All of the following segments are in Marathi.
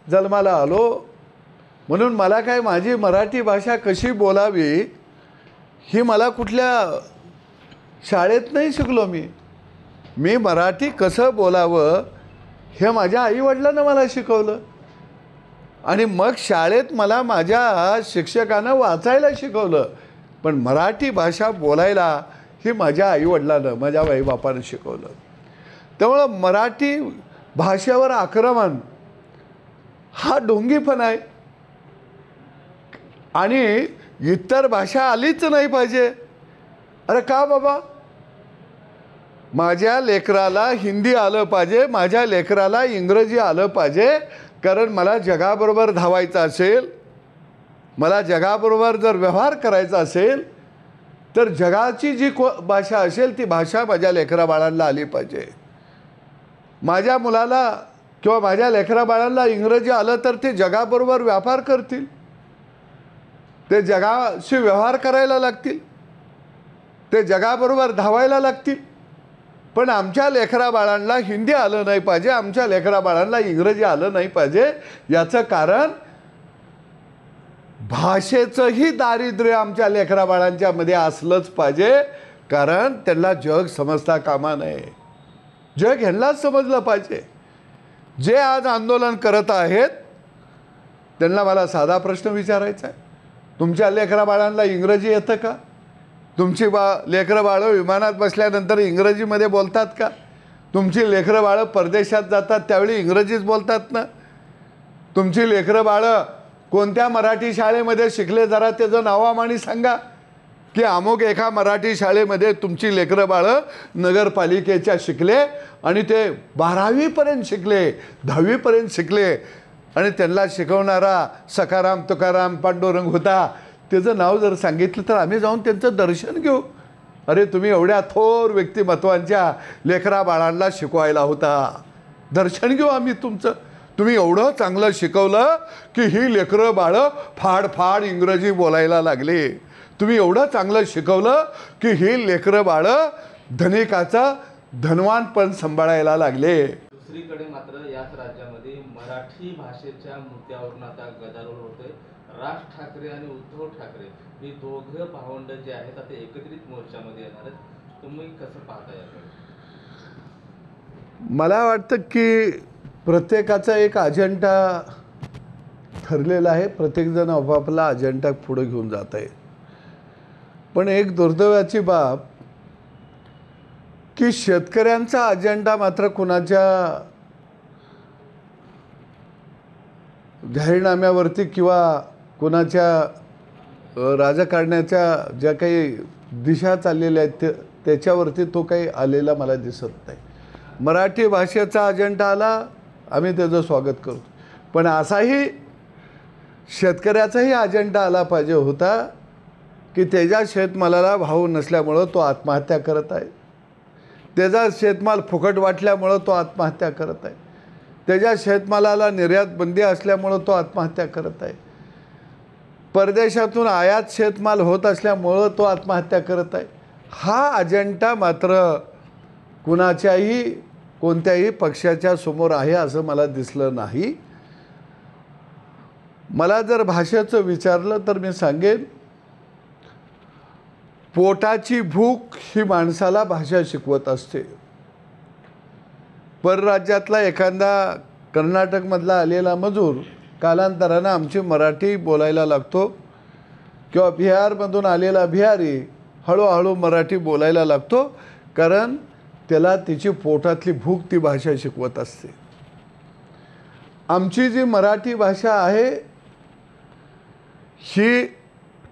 जन्माला आलो, म्हणून मला काय माझी मराठी भाषा कशी बोलावी ही मला कुठल्या शाळेत नाही शिकलो मी मराठी कसं बोलावं हे माझ्या आईवडिलांना मला शिकवलं आणि मग शाळेत मला माझ्या शिक्षकानं वाचायला शिकवलं, पण मराठी भाषा बोलायला ही माझ्या आईवडिलांना माझ्या आईबापानं शिकवलं. त्यामुळं मराठी भाषेवर आक्रमण हा ढोंगीपणा आहे आणि इतर भाषा आलीच नाही पाहिजे. अरे का बाबा, माझ्या लेकराला हिंदी आलं पाहिजे, माझ्या लेकराला इंग्रजी आलं पाहिजे, कारण मला जगाबरोबर धावायचं असेल, मला जगाबरोबर जर व्यवहार करायचा असेल तर जगाची जी भाषा असेल ती भाषा माझ्या लेकरा बाळांना आली पाहिजे. माझ्या मुलाला किंवा माझ्या लेकरा बाळांना इंग्रजी आलं तर ते जगाबरोबर व्यापार करतील, ते जगाशी व्यवहार करायला लागतील, ते जगाबरोबर धावायला लागतील. पण आमच्या लेकरा बाळांना हिंदी आलं नाही पाहिजे, आमच्या लेकरा बाळांना इंग्रजी आलं नाही पाहिजे. याचं कारण भाषेचंही दारिद्र्य आमच्या लेकरा बाळांच्या मध्ये असलंच पाहिजे, कारण त्यांना जग समजता कामा नये. जग ह्यांनाच समजलं पाहिजे. जे आज आंदोलन करत आहेत त्यांना मला साधा प्रश्न विचारायचा आहे, तुमच्या लेकरा बाळांना इंग्रजी येतं का? तुमची लेकरं बाळं विमानात बसल्यानंतर इंग्रजीमध्ये बोलतात का? तुमची लेकरं बाळं परदेशात जातात त्यावेळी इंग्रजीच बोलतात ना? तुमची लेकरं बाळं कोणत्या मराठी शाळेमध्ये शिकले, जरा त्याचं नावामानी सांगा की अमुक एका मराठी शाळेमध्ये तुमची लेकरं बाळं नगरपालिकेच्या शिकले आणि ते 12वीपर्यंत शिकले, 10वीपर्यंत शिकले आणि त्यांना शिकवणारा सखाराम तुकाराम पांडुरंग होता. त्याचं नाव जर सांगितलं तर आम्ही जाऊन त्यांचं दर्शन घेऊ. अरे तुम्ही एवढ्या थोर व्यक्तिमत्वांच्या लेकरा बाळांना शिकवायला होता, दर्शन घेऊ आम्ही तुमचं. तुम्ही एवढं चांगलं शिकवलं की ही लेकरं बाळं फाड फाड इंग्रजी बोलायला लागले. तुम्ही एवढं चांगलं शिकवलं की ही लेकरं बाळं धनिकाचा धनवानपण सांभाळायला लागले. दुसरीकडे मात्र याच राज्यामध्ये मराठी भाषेच्या मुद्द्यावरून आता गदारोळ होतोय. राज ठाकरे आणि उद्धव ठाकरे हे दोघं भावंड जे आहेत आता एकत्रित मोर्चामध्ये येणार आहेत. तुम्ही कसं पाहता याकडे? मला वाटतं की प्रत्येकाचा एक अजेंडा ठरलेला आहे, प्रत्येकजण आपापला अजेंडा पुढे घेऊन जात आहे. पण एक दुर्दैवाची बाब की शेतकऱ्यांचा अजेंडा मात्र कुणाच्या जाहीरनाम्यावरती किंवा कुणाच्या राजकारण्याच्या ज्या काही दिशा चाललेल्या आहेत त्याच्यावरती तो काही आलेला मला दिसत नाही. मराठी भाषेचा अजेंडा आला, आम्ही त्याचं स्वागत करतो, पण असाही शेतकऱ्याचाही अजेंडा आला पाहिजे होता की त्याच्या शेतमालाला भाव नसल्यामुळं तो आत्महत्या करत आहे, त्याचा शेतमाल फुकट वाटल्यामुळं तो आत्महत्या करत आहे, त्याच्या शेतमालाला निर्यात बंदी असल्यामुळं तो आत्महत्या करत आहे, परदेशातून आयात शेतमाल होत असल्यामुळं तो आत्महत्या करत आहे. हा अजेंडा मात्र कुणाच्याही कोणत्याही पक्षाच्या समोर आहे असं मला दिसलं नाही. मला जर भाषेचं विचारलं तर मी सांगेन, पोटाची भूक ही माणसाला भाषा शिकवत असते. परराज्यातला एखादा कर्नाटकमधला आलेला मजूर कालांतरानं आमची मराठी बोलायला लागतो किंवा बिहारमधून आलेला बिहारी हळूहळू मराठी बोलायला लागतो, कारण त्याला तिची पोटातली भूक ती भाषा शिकवत असते. आमची जी मराठी भाषा आहे ही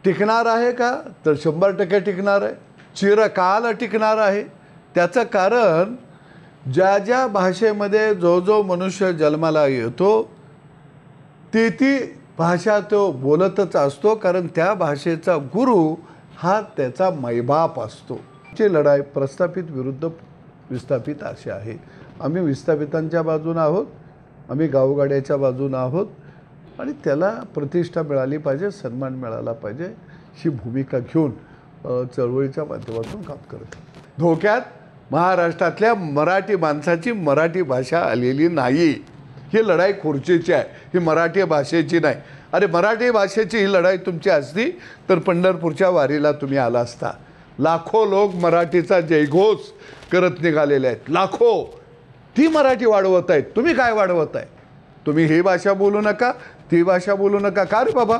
टिकणार आहे का? तर 100% टिकणार आहे, चिरकाल टिकणार आहे. त्याचं कारण ज्या ज्या भाषेमध्ये जो जो मनुष्य जन्माला येतो ती भाषा तो बोलतच असतो, कारण त्या भाषेचा गुरु हा त्याचा मैबाप असतो. ची लढाई प्रस्थापित विरुद्ध विस्थापित अशी आहे. आम्ही विस्थापितांच्या बाजूने आहोत, आम्ही गावगाड्याच्या बाजूने आहोत आणि त्याला प्रतिष्ठा मिळाली पाहिजे, सन्मान मिळाला पाहिजे, ही भूमिका घेऊन चळवळीच्या माध्यमातून काम करतो. धोक्यात महाराष्ट्रातल्या मराठी माणसाची मराठी भाषा आलेली नाही. ही लढाई खुर्चीची आहे, ही मराठी भाषेची नाही. अरे मराठी भाषेची ही लढाई तुमची असती तर पंढरपूरच्या वारीला तुम्ही आला असता. लाखो लोक मराठीचा जयघोष करत निघालेले आहेत, लाखो. ती मराठी वाढवत आहेत, तुम्ही काय वाढवत आहे? तुम्ही ही भाषा बोलू नका, ती भाषा बोलू नका. का रे बाबा,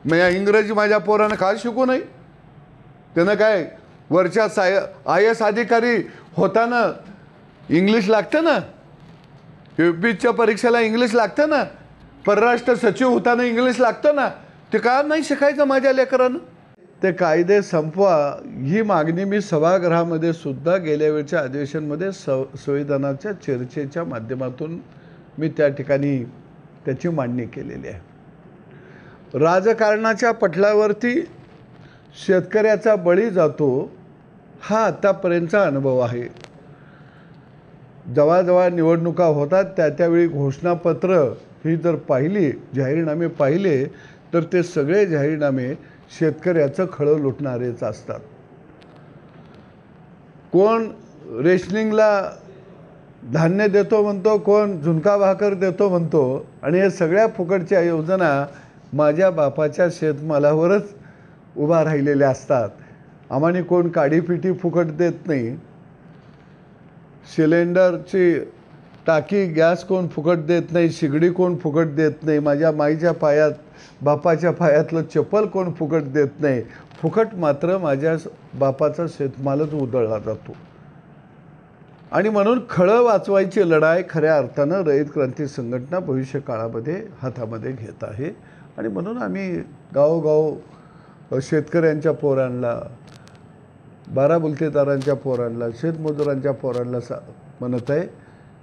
मग इंग्रजी माझ्या पोरानं का शिकू नये? त्यानं काय वरच्या IAS अधिकारी होताना इंग्लिश लागतं ना, UPच्या परीक्षेला इंग्लिश लागतं ना, परराष्ट्र सचिव होताना इंग्लिश लागतं ना, ते का नाही शिकायचं माझ्या लेकरानं? ते कायदे संपवा ही मागणी मी सभागृहामध्ये सुद्धा गेल्या वेळच्या अधिवेशनमध्ये संविधानाच्या चर्चेच्या माध्यमातून मी त्या ठिकाणी त्याची मांडणी केलेली आहे. राजकारणाच्या पटलावरती शेतकऱ्याचा बळी जातो हा आत्तापर्यंतचा अनुभव आहे. जेव्हा जेव्हा निवडणुका होतात त्यावेळी घोषणापत्र ही जर पाहिली, जाहीरनामे पाहिले, तर ते सगळे जाहीरनामे शेतकऱ्याचं खळं लुटणारेच असतात. कोण रेशनिंगला धान्य देतो म्हणतो, कोण झुणका भाकर देतो म्हणतो, आणि हे सगळ्या फुकटच्या योजना माझ्या बापाच्या शेतमालावरच उभा राहिलेल्या असतात. आम्हाला कोण काडीपिटी फुकट देत नाही, सिलेंडरची टाकी गॅस कोण फुकट देत नाही, शिगडी कोण फुकट देत नाही, माझ्या माईच्या पायात बापाच्या पायातलं चप्पल कोण फुकट देत नाही. फुकट मात्र माझ्या बापाचा शेतमालच उधळला जातो. आणि म्हणून खळं वाचवायची लढाई खऱ्या अर्थानं रयत क्रांती संघटना भविष्य काळामध्ये हातामध्ये घेत आहे. आणि म्हणून आम्ही गावोगाव शेतकऱ्यांच्या पोरांना, बाराबुलतेदारांच्या पोरांना, शेतमजुरांच्या पोरांना म्हणत आहे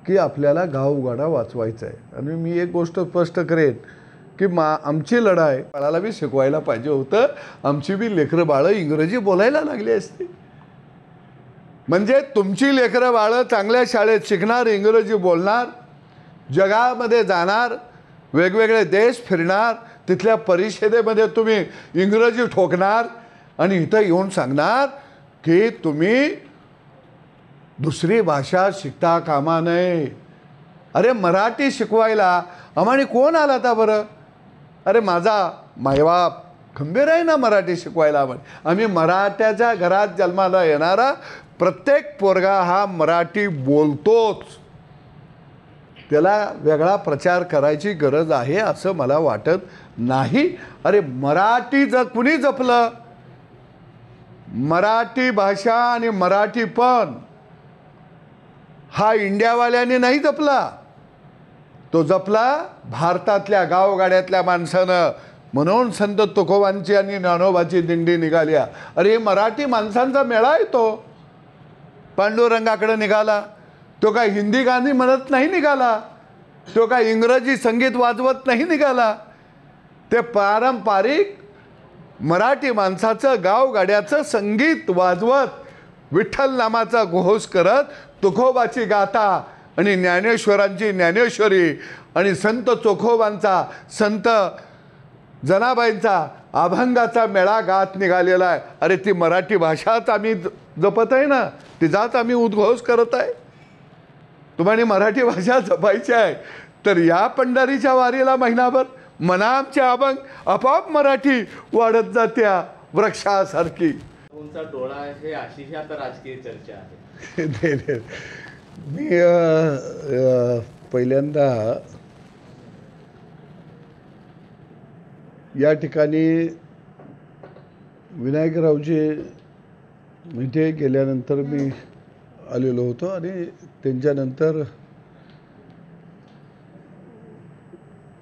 की आपल्याला गावगाडा वाचवायचा आहे. आणि मी एक गोष्ट स्पष्ट करेन की आमची लढाई बाळाला बी शिकवायला पाहिजे होतं. आमची बी लेकरं बाळं इंग्रजी बोलायला लागली असते. म्हणजे तुमची लेकरं बाळं चांगल्या शाळेत शिकणार, इंग्रजी बोलणार, जगामध्ये जाणार, वेगवेगळे देश फिरणार, तिथल्या परिषदेमध्ये तुम्ही इंग्रजी ठोकणार आणि इथं येऊन सांगणार की तुम्ही दुसरी भाषा शिकता कामा नये. अरे मराठी शिकवायला आम्हाला कोण आला था बरं? अरे माझा मायबाप खंबीर आहे ना मराठी शिकवायला. आम्ही मराठ्याच्या घरात जन्माला येणारा प्रत्येक पोरगा हा मराठी बोलतोच. त्याला वेगळा प्रचार करायची गरज आहे असं मला वाटत नाही. अरे मराठी कुणी जपलं? मराठी भाषा आणि मराठीपण हा इंडियावाल्यांनी नाही जपला, तो जपला भारतातल्या गावगाड्यातल्या माणसानं. म्हणून संत तुकोबांची आणि ज्ञानोबाची दिंडी निघाल्या. अरे मराठी माणसांचा मेळा आहे तो. पांडुरंगाकडे निघाला, तो काय हिंदी गाणी म्हणत नाही निघाला, तो काय इंग्रजी संगीत वाजवत नाही निघाला. ते पारंपरिक मराठी माणसाचं गावगाड्याचं संगीत वाजवत विठ्ठल नामाचा घोष करत तुकोबाची गाथा आणि ज्ञानेश्वरांची ज्ञानेश्वरी आणि संत चोखोबांचा, संत जनाबाईंचा अभंगाचा मेळा गात निघालेला आहे. अरे ती मराठी भाषाच आम्ही जपत आहे ना, तिचाच आम्ही उद्घोष करत आहे. तुम्हाला मराठी भाषा जपायची आहे तर या पंढरीच्या वारीला महिनाभर मना आमचे अभंग, आपोआप मराठी वाढत जात्या वृक्षासारखी. कोणता डोळा आहे हे अशी आता राजकीय चर्चा आहे. मी पहिल्यांदा या ठिकाणी विनायकरावजी इथे गेल्यानंतर मी आलेलो होतो आणि त्यांच्यानंतर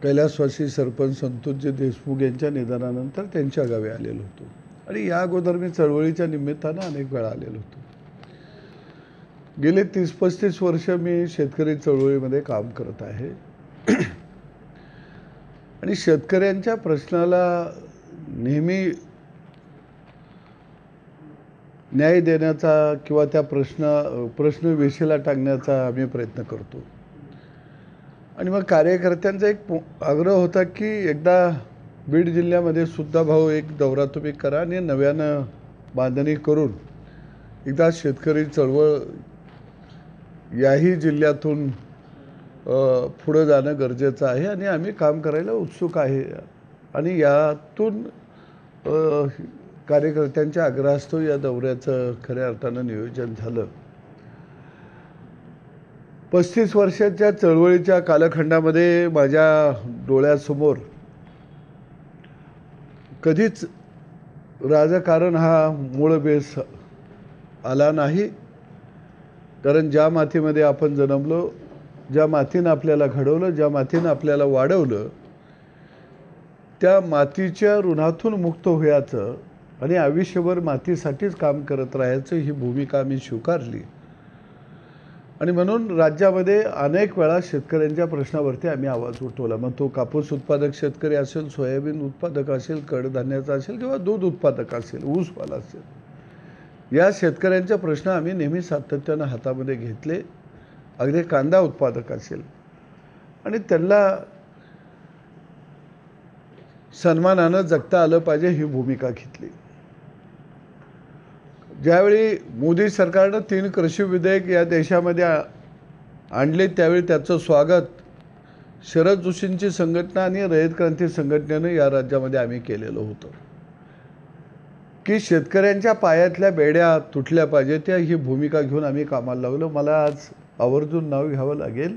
कैलासवासी सरपंच संतोषजी देशमुख यांच्या निधनानंतर त्यांच्या गावी आलेलो होतो. आणि या अगोदर मी चळवळीच्या निमित्तानं अनेक वेळा आलेलो होतो. गेले 30-35 वर्ष मी शेतकरी चळवळीमध्ये काम करत आहे. आणि शेतकऱ्यांच्या प्रश्नाला नेहमी न्याय देण्याचा किंवा त्या प्रश्न वेशीला टाकण्याचा आम्ही प्रयत्न करतो. आणि मग कार्यकर्त्यांचा एक आग्रह होता की एकदा बीड जिल्ह्यामध्ये सुद्धा भाऊ एक दौरा तुम्ही करा आणि नव्यानं बांधणी करून एकदा शेतकरी चळवळ याही जिल्ह्यातून पुढं जाणं गरजेचं आहे आणि आम्ही काम करायला उत्सुक आहे आणि यातून कार्यकर्त्यांच्या आग्रहास्तव या दौऱ्याचं खऱ्या अर्थानं नियोजन झालं. 35 वर्षाच्या चळवळीच्या कालखंडामध्ये माझ्या डोळ्यासमोर कधीच राजकारण हा मूळ बेस आला नाही. कारण ज्या मातीमध्ये आपण जन्मलो, ज्या मातीनं आपल्याला घडवलं, ज्या मातीनं आपल्याला वाढवलं, त्या मातीच्या ऋणातून मुक्त व्हायचं आणि आयुष्यभर मातीसाठीच काम करत राहायचं ही भूमिका आम्ही स्वीकारली. आणि म्हणून राज्यामध्ये अनेक वेळा शेतकऱ्यांच्या प्रश्नावरती आम्ही आवाज उठवला. मग तो कापूस उत्पादक शेतकरी असेल, सोयाबीन उत्पादक असेल, कडधान्याचा असेल किंवा दूध उत्पादक असेल, ऊसवाला असेल, या शेतकऱ्यांचे प्रश्न आम्ही नेहमी सातत्यानं हातामध्ये घेतले. अगदी कांदा उत्पादक असेल आणि त्यांना सन्मानानं जगता आलं पाहिजे ही भूमिका घेतली. ज्यावेळी मोदी सरकारनं 3 कृषी विधेयक या देशामध्ये आणले त्यावेळी त्याचं स्वागत शरद जोशींची संघटना आणि रयत क्रांती संघटनेनं या राज्यामध्ये आम्ही केलेलं होतं की शेतकऱ्यांच्या पायातल्या बेड्या तुटल्या पाहिजे त्या ही भूमिका घेऊन आम्ही कामाला लागलो. मला आज आवर्जून नाव घ्यावं लागेल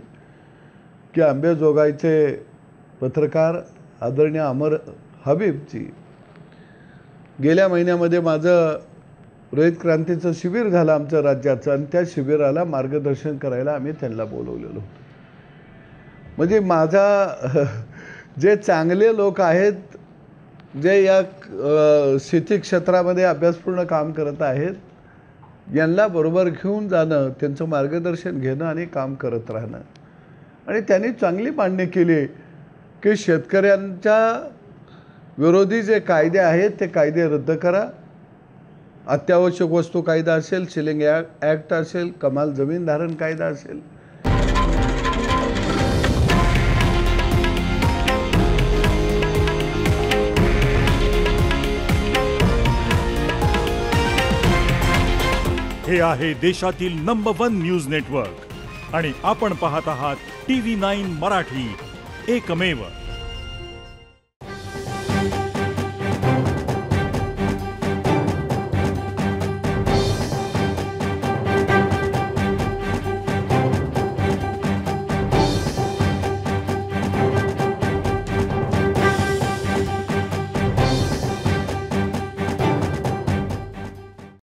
की आंबेजोगाईचे पत्रकार आदरणीय अमर हबीबजी गेल्या महिन्यामध्ये माझं रयत क्रांतीचं शिबिर झालं आमच्या राज्याचं आणि त्या शिबिराला मार्गदर्शन करायला आम्ही त्यांना बोलवलेलो होतो. म्हणजे माझा जे चांगले लोक आहेत, जे या शेती क्षेत्रामध्ये अभ्यासपूर्ण काम करत आहेत, यांना बरोबर घेऊन जाणं, त्यांचं मार्गदर्शन घेणं आणि काम करत राहणं. आणि त्यांनी चांगली मांडणी केली की शेतकऱ्यांच्या विरोधी जे कायदे आहेत ते कायदे रद्द करा. अत्यावश्यक वस्तू कायदा असेल, सिलिंग ॲक्ट असेल, कमाल जमीन धारण कायदा असेल, हे आहे देशातील नंबर 1 न्यूज नेटवर्क आणि आपण पाहत आहात TV9 मराठी, एकमेव.